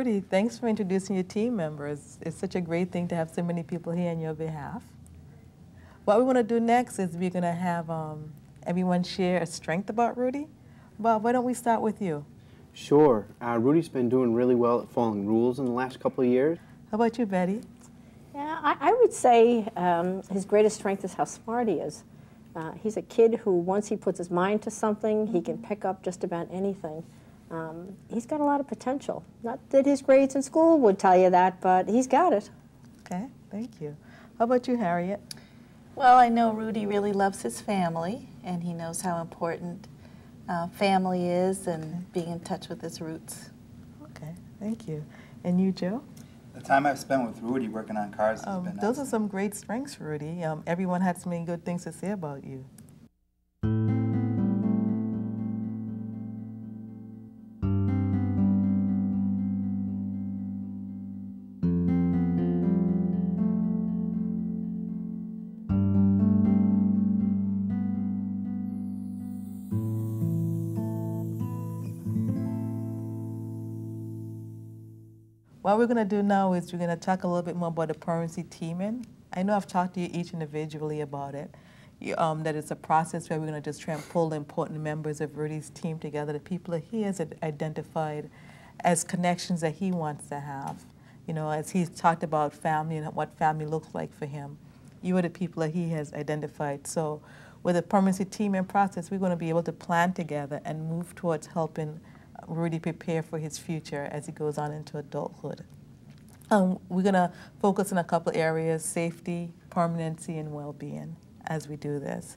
Rudy, thanks for introducing your team members. It's such a great thing to have so many people here on your behalf. What we want to do next is we're going to have everyone share a strength about Rudy. Bob, why don't we start with you? Sure. Rudy's been doing really well at following rules in the last couple of years. How about you, Betty? Yeah, I would say his greatest strength is how smart he is. He's a kid who, once he puts his mind to something, he can pick up just about anything. He's got a lot of potential. Not that his grades in school would tell you that, but he's got it. Okay, thank you. How about you, Harriet? Well, I know Rudy really loves his family, and he knows how important family is and being in touch with his roots. Okay, thank you. And you, Joe? The time I've spent with Rudy working on cars has been Those are some great strengths, Rudy. Everyone had so many good things to say about you. What we're going to do now is we're going to talk a little bit more about the permanency teaming. I know I've talked to you each individually about it, that it's a process where we're going to just try and pull the important members of Rudy's team together, the people that he has identified as connections that he wants to have. You know, as he's talked about family and what family looks like for him, you are the people that he has identified. So with the permanency teaming process, we're going to be able to plan together and move towards helping Rudy prepare for his future as he goes on into adulthood. We're going to focus on a couple areas: safety, permanency, and well-being as we do this.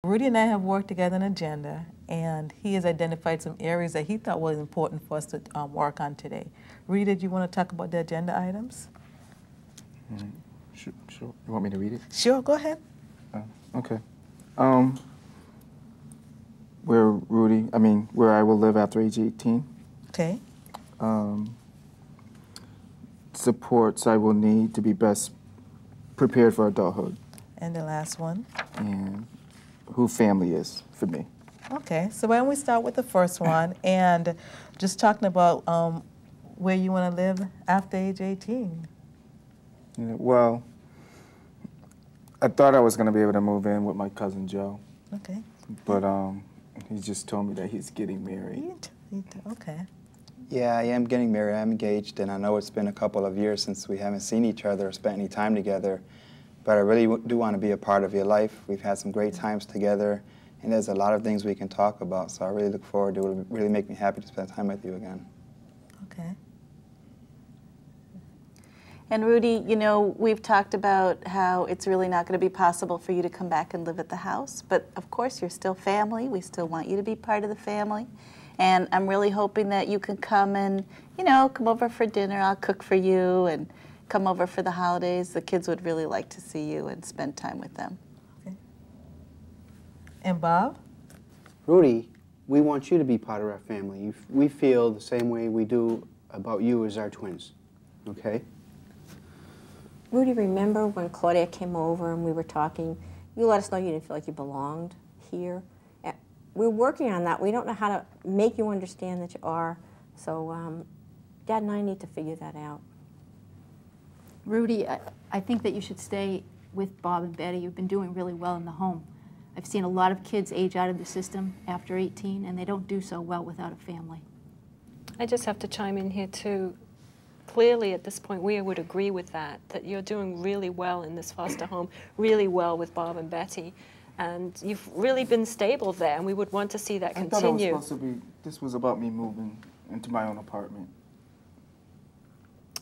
Rudy and I have worked together on an agenda, and he has identified some areas that he thought was important for us to work on today. Rudy, did you want to talk about the agenda items? Sure. You want me to read it? Sure, go ahead. Okay. Where I will live after age 18. Okay. Supports I will need to be best prepared for adulthood. And the last one? And who family is for me. Okay, so why don't we start with the first one and just talking about where you want to live after age 18. Yeah, well, I thought I was going to be able to move in with my cousin Joe. Okay. But he just told me that he's getting married. Okay. Yeah, I am getting married. I'm engaged, and I know it's been a couple of years since we haven't seen each other or spent any time together. But I really do want to be a part of your life. We've had some great times together, and there's a lot of things we can talk about. So I really look forward to it. It would really make me happy to spend time with you again. Okay. And Rudy, you know, we've talked about how it's really not going to be possible for you to come back and live at the house. But of course, you're still family. We still want you to be part of the family. And I'm really hoping that you can come and, you know, come over for dinner. I'll cook for you, and come over for the holidays. The kids would really like to see you and spend time with them. Okay. And Bob? Rudy, we want you to be part of our family. We feel the same way we do about you as our twins, okay? Rudy, remember when Claudia came over and we were talking, you let us know you didn't feel like you belonged here. We're working on that. We don't know how to make you understand that you are. So Dad and I need to figure that out. Rudy, I think that you should stay with Bob and Betty. You've been doing really well in the home. I've seen a lot of kids age out of the system after 18, and they don't do so well without a family. I just have to chime in here too. Clearly at this point we would agree with that you're doing really well in this foster home, really well with Bob and Betty, and you've really been stable there, and we would want to see that continue. I thought it was supposed to be, this was about me moving into my own apartment.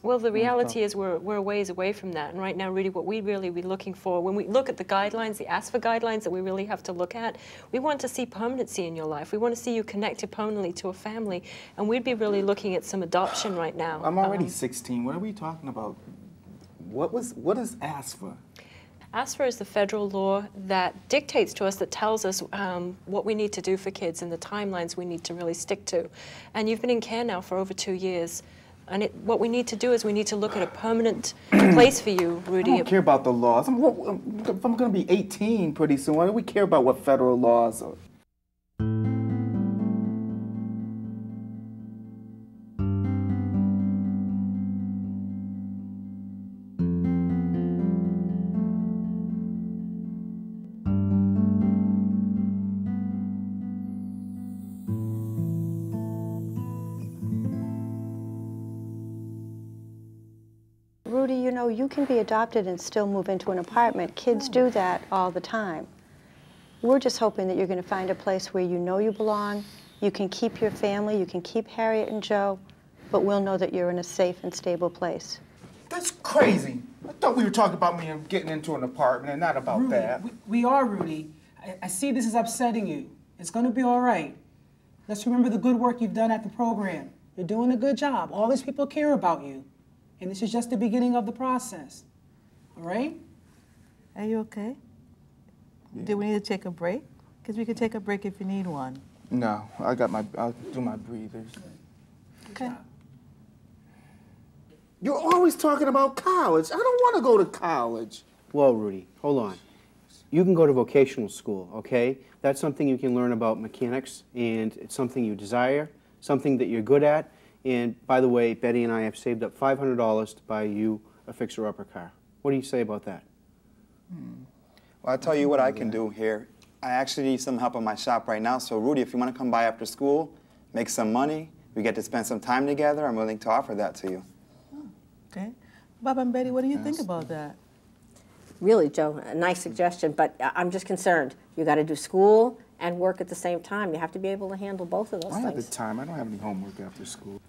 Well, the reality is we're a ways away from that. And right now, Rudy, what we really be looking for, when we look at the guidelines, the ASFA guidelines that we really have to look at, we want to see permanency in your life. We want to see you connected permanently to a family. And we'd be really looking at some adoption right now. I'm already 16. What are we talking about? What is ASFA? ASFA is the federal law that dictates to us, that tells us what we need to do for kids and the timelines we need to really stick to. And you've been in care now for over 2 years. And what we need to do is we need to look at a permanent place for you, Rudy. I don't care about the laws. I'm going to be 18 pretty soon. Why do we care about what federal laws are? Rudy, you know, you can be adopted and still move into an apartment. Kids do that all the time. We're just hoping that you're going to find a place where you know you belong, you can keep your family, you can keep Harriet and Joe, but we'll know that you're in a safe and stable place. That's crazy. I thought we were talking about me getting into an apartment and not about Rudy, that. we are, Rudy. I see this is upsetting you. It's going to be all right. Let's remember the good work you've done at the program. You're doing a good job. All these people care about you. And this is just the beginning of the process. All right? Are you okay? Yeah. Do we need to take a break? Because we could take a break if you need one. No, I'll do my breathers. Okay. You're always talking about college. I don't want to go to college. Well, Rudy, hold on. You can go to vocational school, okay? That's something you can learn about mechanics, and it's something you desire, something that you're good at. And by the way, Betty and I have saved up $500 to buy you a fixer-upper car. What do you say about that? Well, I'll tell you what I can do here. I actually need some help in my shop right now. So, Rudy, if you want to come by after school, make some money, we get to spend some time together, I'm willing to offer that to you. Oh, okay. Bob and Betty, what do you think about that? Really, Joe, a nice suggestion, but I'm just concerned. You got to do school and work at the same time. You have to be able to handle both of those things. I have the time. I don't have any homework after school.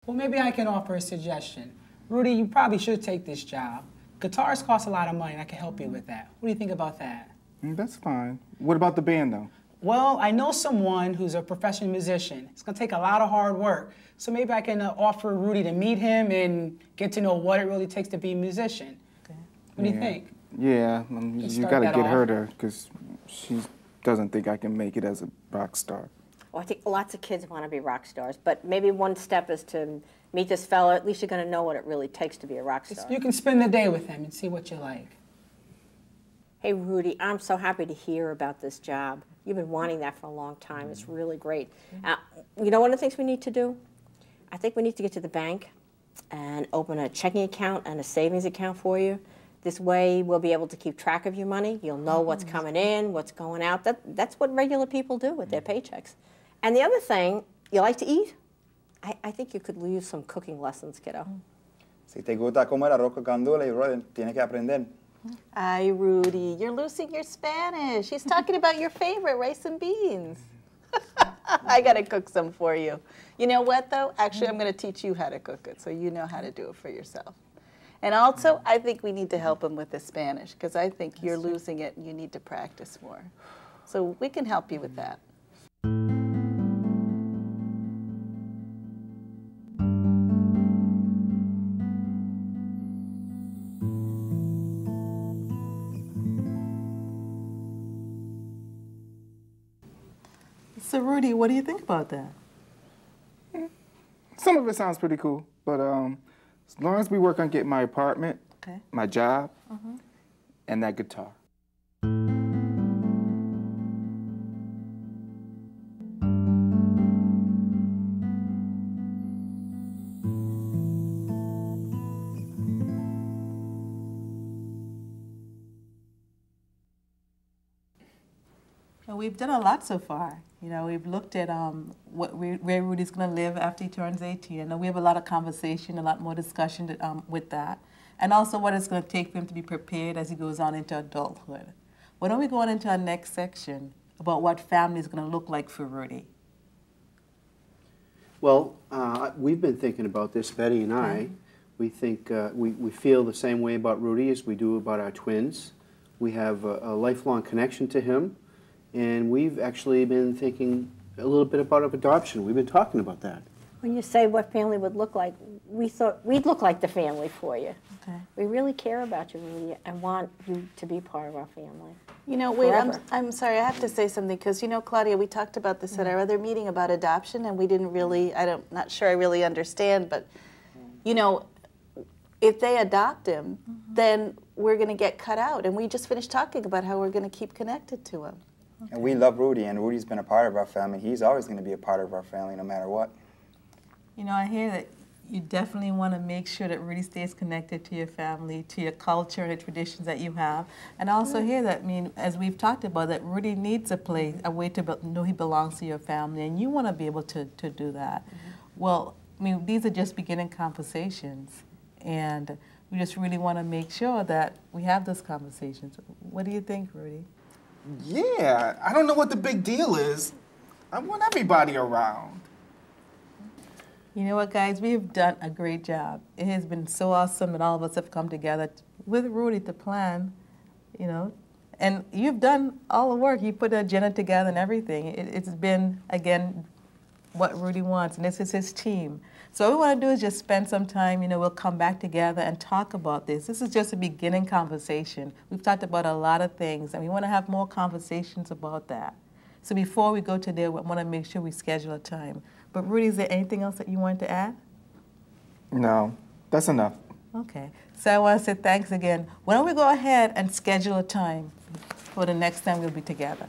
Well, maybe I can offer a suggestion. Rudy, you probably should take this job. Guitars cost a lot of money, and I can help you with that. What do you think about that? That's fine. What about the band, though? Well, I know someone who's a professional musician. It's going to take a lot of hard work. So maybe I can offer Rudy to meet him and get to know what it really takes to be a musician. Okay. What do you think? Yeah, you got to get her there because she doesn't think I can make it as a rock star. Well, I think lots of kids want to be rock stars, but maybe one step is to meet this fella. At least you're going to know what it really takes to be a rock star. You can spend the day with him and see what you like. Hey, Rudy, I'm so happy to hear about this job. You've been wanting that for a long time. It's really great. You know one of the things we need to do? I think we need to get to the bank and open a checking account and a savings account for you. This way, we'll be able to keep track of your money. You'll know what's coming in, what's going out. That's what regular people do with their paychecks. And the other thing, you like to eat? I think you could use some cooking lessons, kiddo. Si te gusta comer arroz con gandules, Rudy, tienes que aprender. Ay, Rudy, you're losing your Spanish. He's talking about your favorite, rice and beans. I got to cook some for you. You know what, though? Actually, I'm going to teach you how to cook it so you know how to do it for yourself. And also, I think we need to help him with the Spanish because I think you're losing it and you need to practice more. So we can help you with that. So, Rudy, what do you think about that? Some of it sounds pretty cool, but as long as we work on getting my apartment, my job, and that guitar. Well, we've done a lot so far. You know, we've looked at where Rudy's going to live after he turns 18. I know we have a lot of conversation, a lot more discussion with that. And also what it's going to take for him to be prepared as he goes on into adulthood. Why don't we go on into our next section about what family is going to look like for Rudy? Well, we've been thinking about this, Betty and I. We think we feel the same way about Rudy as we do about our twins. We have a lifelong connection to him, and we've actually been thinking a little bit about adoption. We've been talking about that. When you say what family would look like, we thought we'd look like the family for you. Okay. We really care about you, Rudy, and want you to be part of our family. You know, wait, Forever. I'm sorry, I have to say something, because, you know, Claudia, we talked about this at our other meeting about adoption, and we didn't really, not sure I really understand, but, you know, if they adopt him, then we're going to get cut out. And we just finished talking about how we're going to keep connected to him. Okay. And we love Rudy, and Rudy's been a part of our family. He's always going to be a part of our family no matter what. You know, I hear that you definitely want to make sure that Rudy stays connected to your family, to your culture and the traditions that you have. And I also hear that, I mean, as we've talked about, that Rudy needs a place, a way to know he belongs to your family, and you want to be able to do that. Well, I mean, these are just beginning conversations, and we just really want to make sure that we have those conversations. What do you think, Rudy? Yeah, I don't know what the big deal is. I want everybody around. You know what, guys? We've done a great job. It has been so awesome that all of us have come together with Rudy to plan, you know. And you've done all the work. You put the agenda together and everything. It's been, again, what Rudy wants, and this is his team. So what we want to do is just spend some time, you know, we'll come back together and talk about this. This is just a beginning conversation. We've talked about a lot of things, and we want to have more conversations about that. So before we go to there, we want to make sure we schedule a time. But Rudy, is there anything else that you wanted to add? No, that's enough. Okay. So I want to say thanks again. Why don't we go ahead and schedule a time for the next time we'll be together?